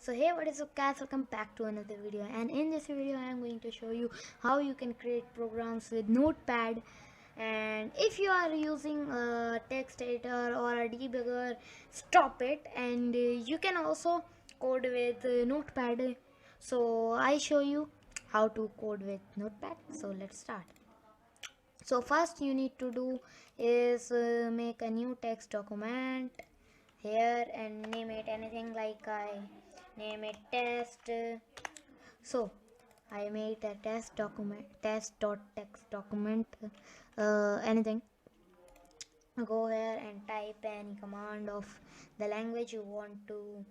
So hey, what is up guys, welcome back to another video, and in this video I am going to show you how you can create programs with Notepad. And if you are using a text editor or a debugger, stop it, and you can also code with Notepad. So I show you how to code with Notepad. So let's start. So first you need to do is make a new text document here and name it anything, like I name it test. So I made a test document, test.text document, anything. Go here and type any command of the language you want to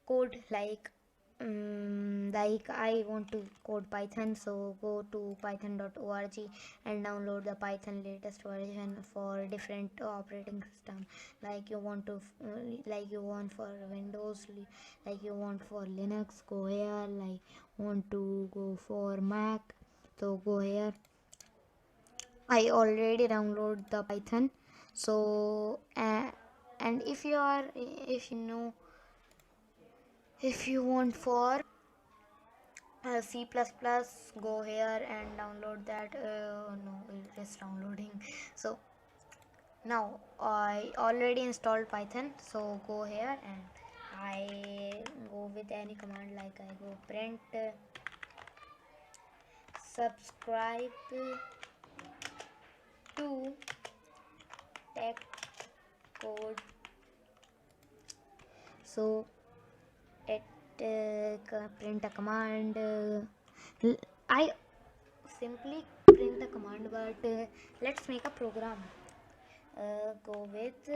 code, like I want to code Python, so go to python.org and download the Python latest version for different operating system. Like you want to like you want for Windows, like you want for Linux, go here. Like want to go for Mac, so go here. I already download the Python. So and if you are, if you know, if you want for C++, go here and download that. No, it is downloading. So now I already installed Python, so go here and I go with any command, like I go print subscribe to tech code. So it print a command. I simply print the command, but let's make a program. Go with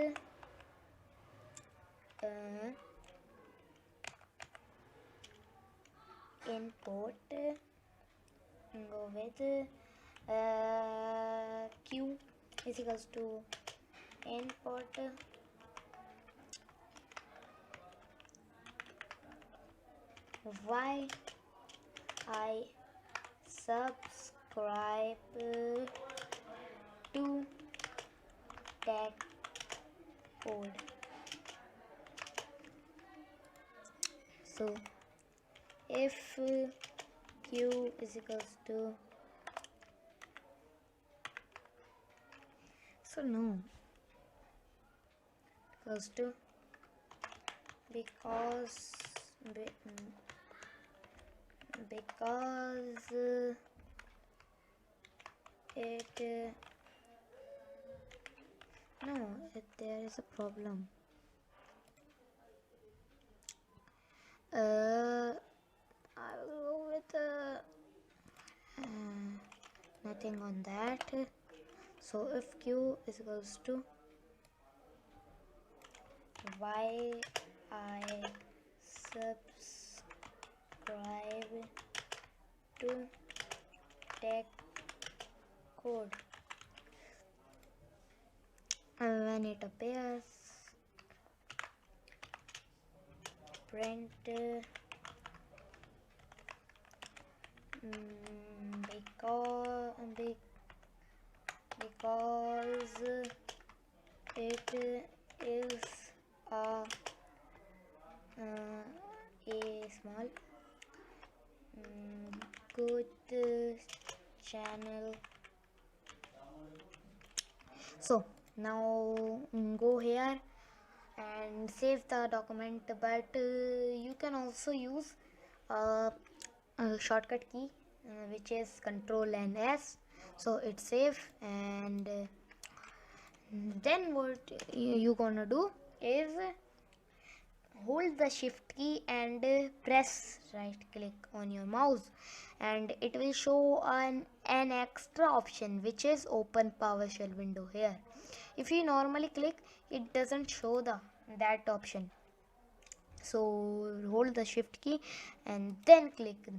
import, go with q is equals to import y I subscribe to tech code. So if q is equals to, so no, equals to, because it no, there is a problem. I will go with nothing on that. So if q is equals to y I subscribe to tech code, and when it appears, print because it is a small good channel. So now go here and save the document, but you can also use a shortcut key, which is Control and S. So it's safe, and then what you gonna do is hold the shift key and press right click on your mouse, and it will show an extra option, which is open PowerShell window here. If you normally click, it doesn't show that option. So hold the shift key and then click,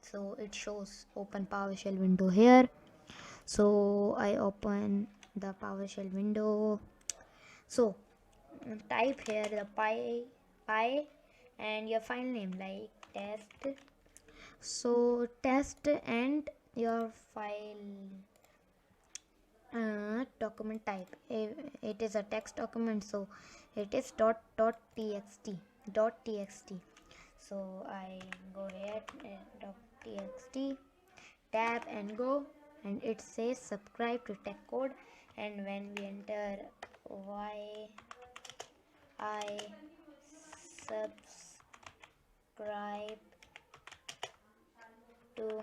so it shows open PowerShell window here. So I open the PowerShell window. So type here the py and your file name, like test. So test and your file document type, it is a text document, so it is txt. So I go here, .txt, tab and go, and it says subscribe to tech code, and when we enter why I subscribe to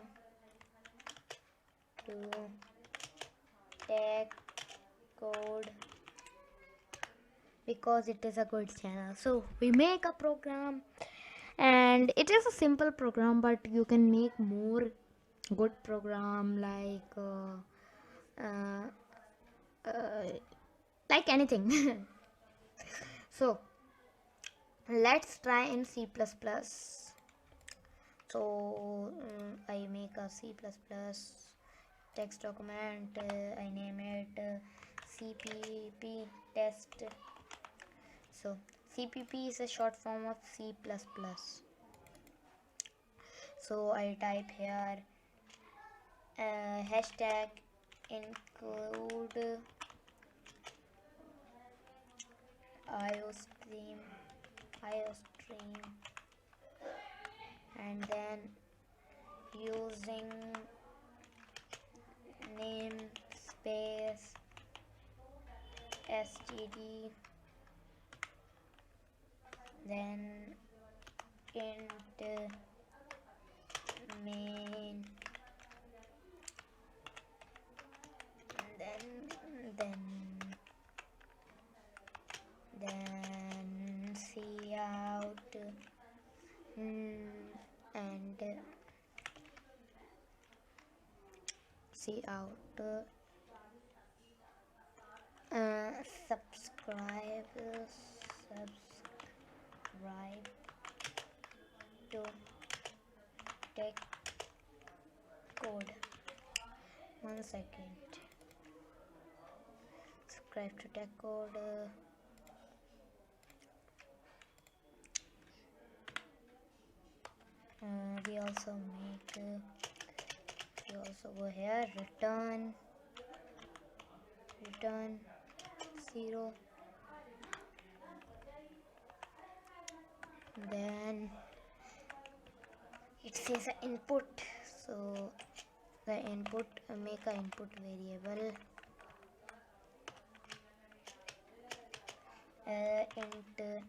tech code because it is a good channel. So we make a program, and it is a simple program, but you can make more good program uh, like anything. So let's try in C++. So I make a C++ text document. I name it cpp test. So cpp is a short form of C++. So I type here hashtag include iostream, and then using namespace std, then int main, then cout, and cout subscribe to tech code. 1 second. Subscribe to tech code. We also go here, return 0, then it says input. So the input, make a input variable int a,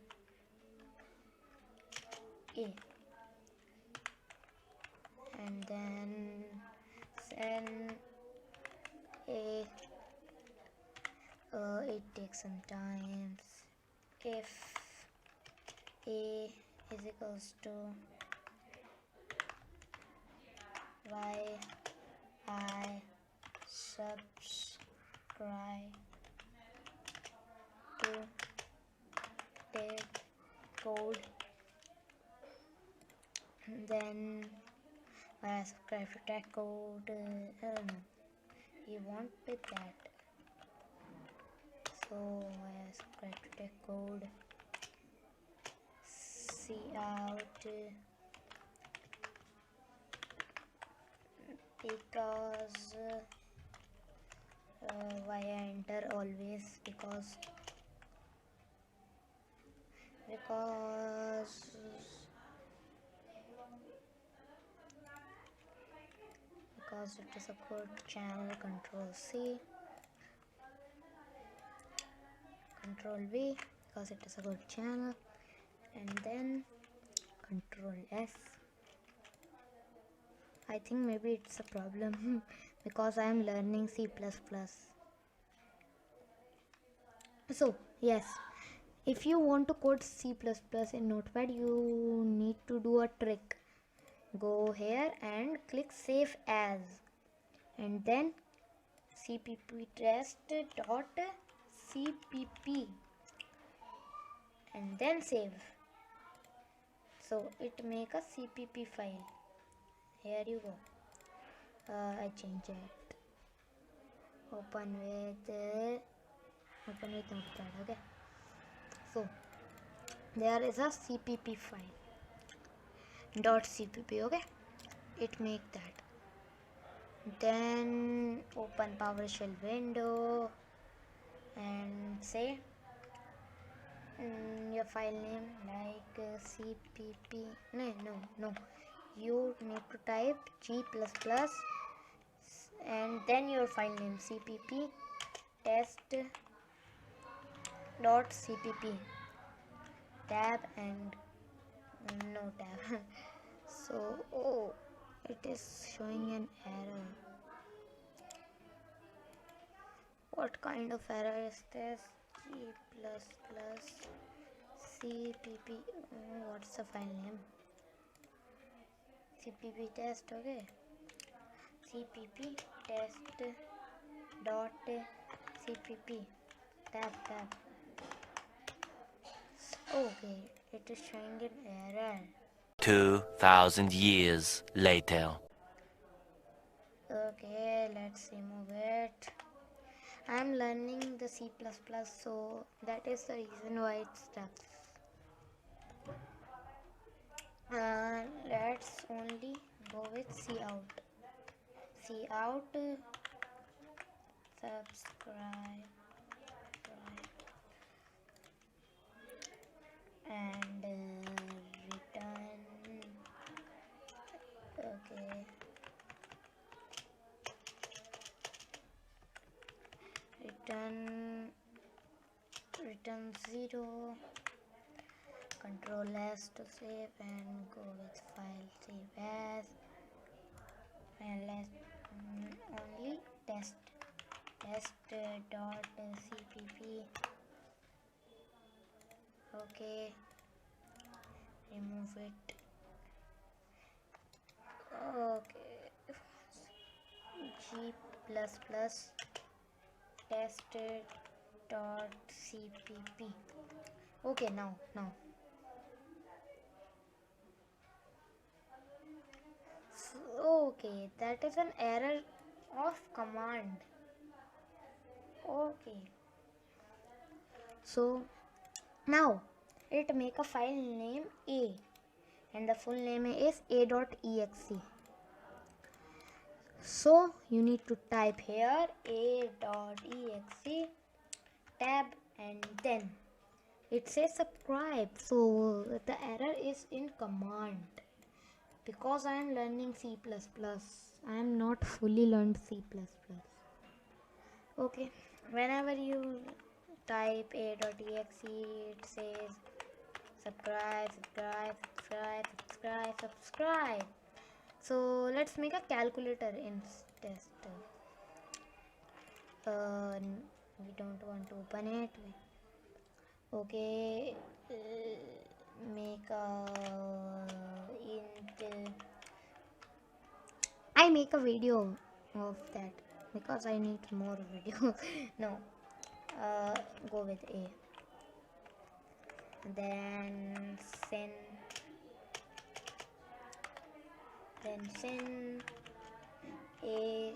and then send a. It takes some time. If a is equals to y I subscribe to tech code, then I subscribe to tech code. You want that, so I subscribe to tech code, cout, because why I enter always, because it is a good channel. Control C, Control V, because it is a good channel, and then Control S. I think maybe it's a problem because I am learning C++. So yes, if you want to code C++ in Notepad, you need to do a trick. Go here and click save as, and then cpp test.cpp, and then save. So it make a cpp file. Here you go. I change it. Open with Notepad. Okay. So there is a cpp file. .cpp. Okay. It make that. Then open PowerShell window and say your file name like cpp. No, you need to type g++ and then your file name cpp test.cpp tab and no tab. So it is showing an error. What kind of error is this? G++ cpp. What's the file name? cpp test. Okay, cpp test dot cpp tab. Okay, it is showing an error. 2,000 years later. Okay, let's remove it. I'm learning the C++, so that is the reason why it's stuck. Let's only go with cout. Cout subscribe and return. Okay, return 0. Control S to save and go with file save as, and let's only test dot cpp. Okay, remove it. Okay, g++ test dot cpp. Okay, now okay, that is an error of command. Okay, so now it make a file name a and the full name is a.exe. So you need to type here a.exe tab and then it says subscribe. So the error is in command because I am learning C++. I am not fully learned C++. Okay, whenever you type a.exe it says subscribe. So let's make a calculator instead. We don't want to open it. Okay, make a int. I make a video of that because I need more videos. No, go with a. Then send a.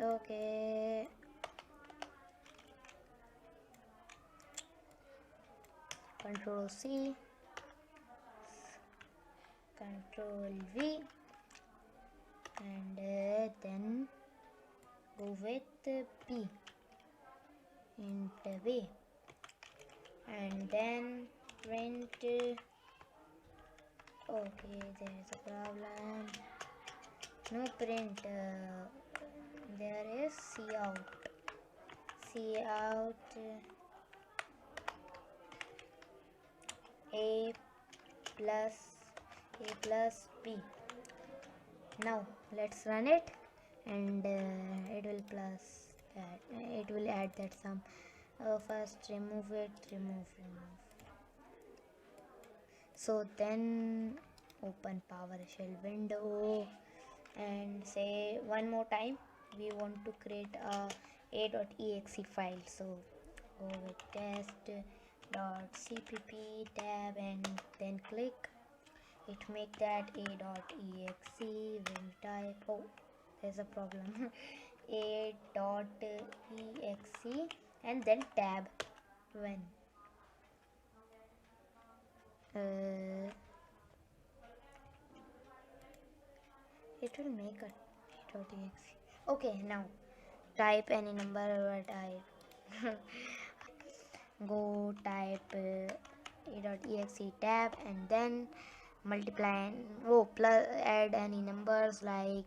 Okay. Control C, Control V, and then go with P int B, and then print. Okay, there is a problem. No print. There is cout a plus b. Now let's run it and it will plus that. It will add that sum. First remove it. So then open PowerShell window and say one more time we want to create a.exe file. So go with test.cpp tab and then click it. Make that a.exe. When we type, there's a problem. a.exe and then tab. When it will make a a.exe. Okay, now type any number what I go type a.exe tab and then multiply and plus add any numbers like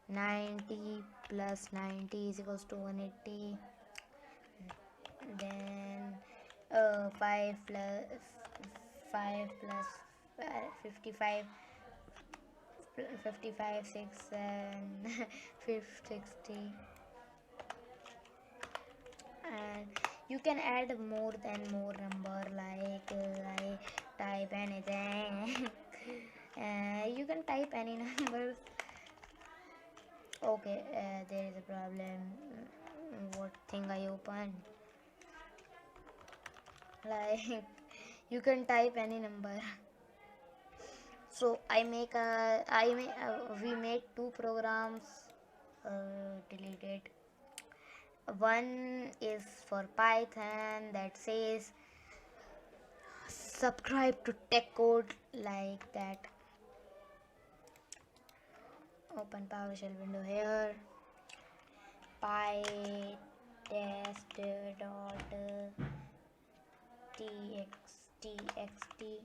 90 plus 90 is equals to 180, then 5 plus 5 plus 55 55 6 and 60, and you can add more than more number like I type anything. You can type any numbers. Okay, there is a problem. What thing I opened? Like you can type any number. So we made two programs. Deleted. One is for Python that says subscribe to tech code like that. Open PowerShell window here. pytest.txt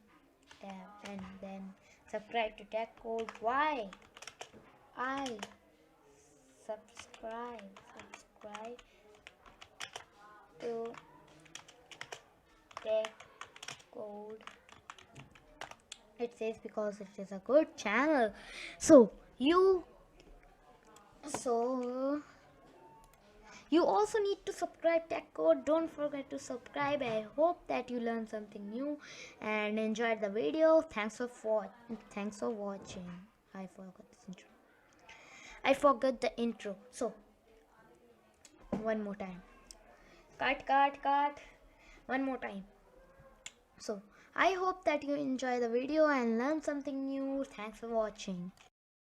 tab and then subscribe to tech code. Why? I subscribe to tech code. It says because it is a good channel. So you also need to subscribe tech code. Don't forget to subscribe. I hope that you learned something new and enjoyed the video. Thanks for watching. I forgot the intro. So one more time. Cut. One more time. So I hope that you enjoy the video and learn something new. Thanks for watching.